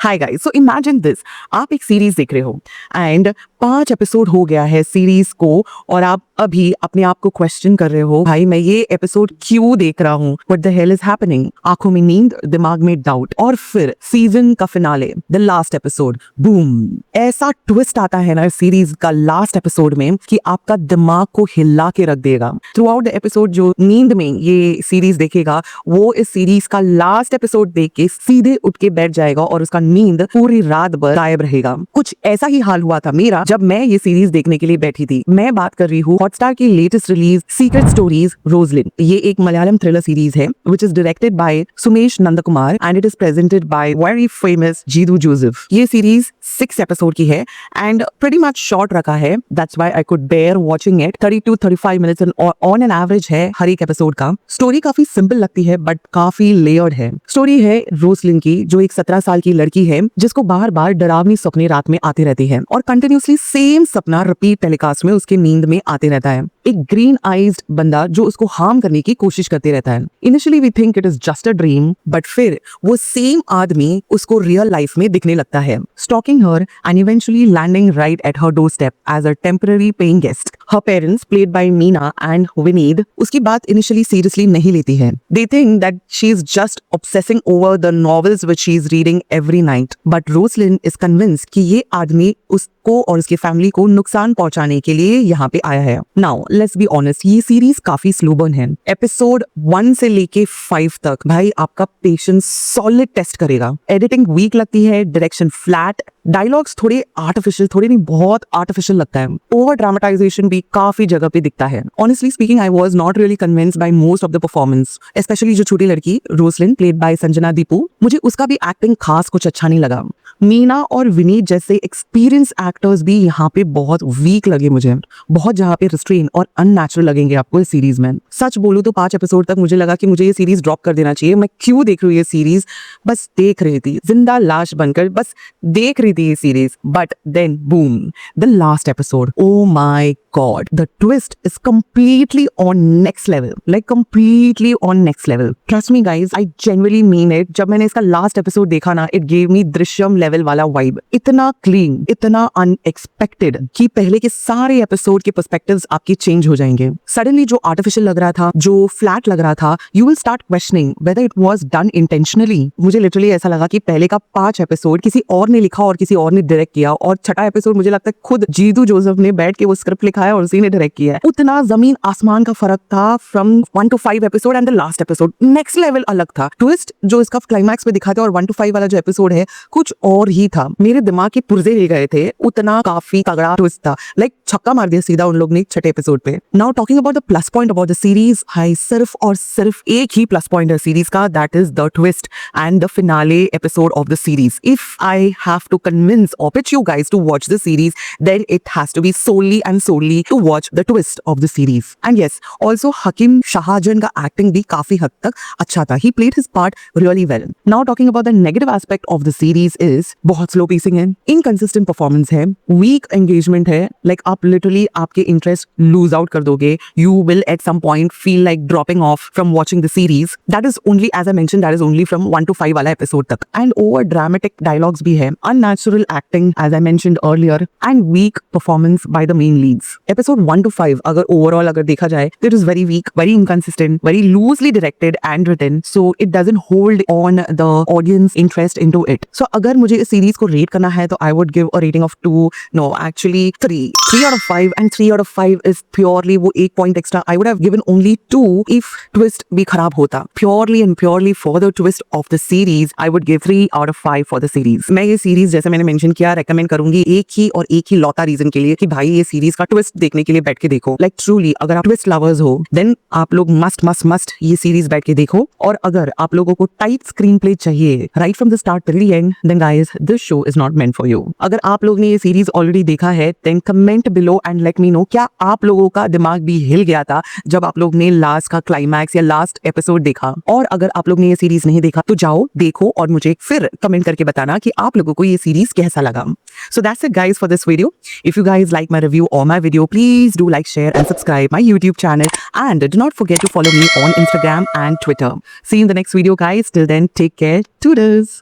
Hi guys, so imagine this. आप एक series देख रहे हो एंड 5 एपिसोड हो गया है सीरीज को और आप अभी अपने आप को क्वेश्चन कर रहे हो, भाई मैं ये एपिसोड क्यों देख रहा हूँ, what the hell is happening. आंखों में नींद, दिमाग में डाउट, और फिर सीजन का finale, the last episode, boom, ऐसा ट्विस्ट आता है ना सीरीज का लास्ट एपिसोड में कि आपका दिमाग को हिला के रख देगा। थ्रू आउट द एपिसोड जो नींद में ये सीरीज देखेगा वो इस सीरीज का लास्ट एपिसोड देख के सीधे उठ के बैठ जाएगा और उसका नींद पूरी रात भर गायब रहेगा। कुछ ऐसा ही हाल हुआ था मेरा जब मैं ये सीरीज देखने के लिए बैठी थी। मैं बात कर रही हूँ हॉटस्टार की latest release secret stories Roslin. ये एक मलयालम थ्रिलर सीरीज है which is directed by Sumesh Nandakumar and it is presented by very famous Jeethu Joseph. ये सीरीज 6 एपिसोड की है एंड प्रीटी मच शॉर्ट रखा है, that's why I could bear watching it. 30-35 minutes on an average है हर एक एपिसोड का। स्टोरी काफी सिंपल लगती है बट काफी लेयर्ड है। स्टोरी है रोजलिन की, जो एक 17 साल की लड़की है जिसको बार बार डरावनी सपने रात में आते रहते हैं और कंटिन्यूसली सेम सपना रिपीट टेलीकास्ट में उसके नींद में आते रहता है। एक ग्रीन आइज्ड बंदा जो उसको हार्म करने की कोशिश करते रहता है। Initially we think it is just a dream, but फिर वो सेम आदमी उसको रियल लाइफ में दिखने लगता है, stalking her and eventually landing right at her doorstep as a temporary paying guest. Her parents, played by Meena and Vineeth, उसकी बात इनिशियली सीरियसली नहीं लेती है। They think that she is just obsessing over the novels which she is reading every night. But Roslyn is convinced कि ये आदमी उसको और उसके फैमिली को नुकसान पहुंचाने के लिए यहाँ पे आया है। Now, let's be honest, ये सीरीज काफी स्लो बर्न है। एपिसोड 1 से लेके 5 तक भाई आपका पेशेंस सॉलिड टेस्ट करेगा। एडिटिंग वीक लगती है, डायरेक्शन फ्लैट, डायलॉग्स थोड़े आर्टिफिशियल, थोड़े नहीं बहुत आर्टिफिशियल लगता है। ओवर ड्रामेटाइजेशन भी काफी जगह पे दिखता है। Honestly speaking, I was not really convinced by most of the performance, specially जो छोटी लड़की रोजलिन प्लेड बाय संजना दीपू, मुझे उसका भी एक्टिंग खास कुछ अच्छा नहीं लगा। मीना और विनीत जैसे एक्सपीरियंस एक्टर्स भी यहाँ पे बहुत वीक लगे मुझे, बहुत जहाँ पे रिस्ट्रेन और अननेचुरल लगेंगे आपको इस सीरीज में। सच बोलूं तो 5 एपिसोड तक मुझे लगा कि मुझे ये सीरीज ड्रॉप कर देना चाहिए। मैं क्यों देख रही हूँ ये सीरीज, बस देख रही थी जिंदा लाश बनकर, बस देख रही थी ये series. But then boom, the last episode, oh my god, the twist is completely on next level, like completely on next level. Trust me guys, I genuinely mean it. जब मैंने इसका लास्ट एपिसोड देखा ना, it gave me Drishyam level वाला vibe. इतना clean, इतना unexpected कि पहले के सारे एपिसोड के पर्सपेक्टिव्स आपके चेंज हो जाएंगे। सडनली जो आर्टिफिशियल लग रहा था, जो फ्लैट लग रहा था, you will start questioning whether it was done intentionally. मुझे लिटरली ऐसा लगा कि पहले का 5 एपिसोड किसी और ने लिखा और किसी और ने डायरेक्ट किया, और छठा एपिसोड मुझे लगता है खुद जीतू जोसेफ ने बैठ के वो स्क्रिप्ट लिखा है और उसी ने डायरेक्ट किया है। उतना जमीन आसमान का फर्क था from 1 to 5 episode and the last episode next level अलग था। ट्विस्ट जो इसका क्लाइमैक्स पे दिखा था और 1 to 5 वाला जो एपिसोड है कुछ और ही था। मेरे दिमाग के पुर्जे हिल गए थे, उतना काफी तगड़ा ट्विस्ट था। लाइक छक्का मार दिया सीधा उन लोग ने छठे एपिसोड पे। Now talking about the plus point about the series, हाई सिर्फ और सिर्फ एक ही प्लस पॉइंट है सीरीज का, that is the twist and the finale episode of the series. If I have to convince or pitch you guys to watch the series, then it has to be solely and solely to watch the twist of the series. And yes, also Hakim Shahajan का acting भी काफी हद तक अच्छा था. He played his part really well. Now talking about the negative aspect of the series is बहुत slow pacing है, inconsistent performance है, weak engagement है, like आप literally आपके interest lose out कर दोगे. You will at some point feel like dropping off from watching the series. That is only, as I mentioned, that is only from 1 to 5 वाला episode तक. And over dramatic dialogues भी है, unnatural acting as I mentioned earlier, and weak performance by the main leads. Episode 1 to 5 अगर overall अगर देखा जाए, it is very weak, very inconsistent, very loosely directed and written, so it doesn't hold on the audience interest into it. So अगर मुझे इस series को rate करना है तो I would give a rating of 2, no actually 3 out of 5, and 3 out of 5 is purely वो 1 point extra. I would have given only 2 if twist भी खराब होता. Purely and purely for the twist of the series, I would give 3 out of 5 for the series. मैं ये series जैसे मैंने mention किया recommend करूंगी एक ही और एक ही लौता रीजन के लिए कि भाई ये सीरीज का ट्विस्ट देखने के लिए बैठ के देखो। लाइक ट्रूली अगर आप ट्विस्ट लवर्स हो देन आप लोग मस्ट ये सीरीज बैठ के देखो। और अगर आप लोगों को टाइट स्क्रीन प्ले चाहिए right from the start till the end, then guys this show is not meant for you. अगर आप लोग ने ये सीरीज ऑलरेडी देखा है then comment below and let me know, क्या आप लोगों का दिमाग भी हिल गया था जब आप लोग ने लास्ट का क्लाइमैक्स या लास्ट एपिसोड देखा? और अगर आप लोग ने ये सीरीज नहीं देखा तो जाओ देखो और मुझे फिर कमेंट करके बताना कि आप लोगों को ये सीरीज कैसा लगा। So that's it guys for this video. If you guys like my review or my video, please do like, share and subscribe my YouTube channel, and do not forget to follow me on Instagram and Twitter. See you in the next video guys. Till then, take care. Toodles.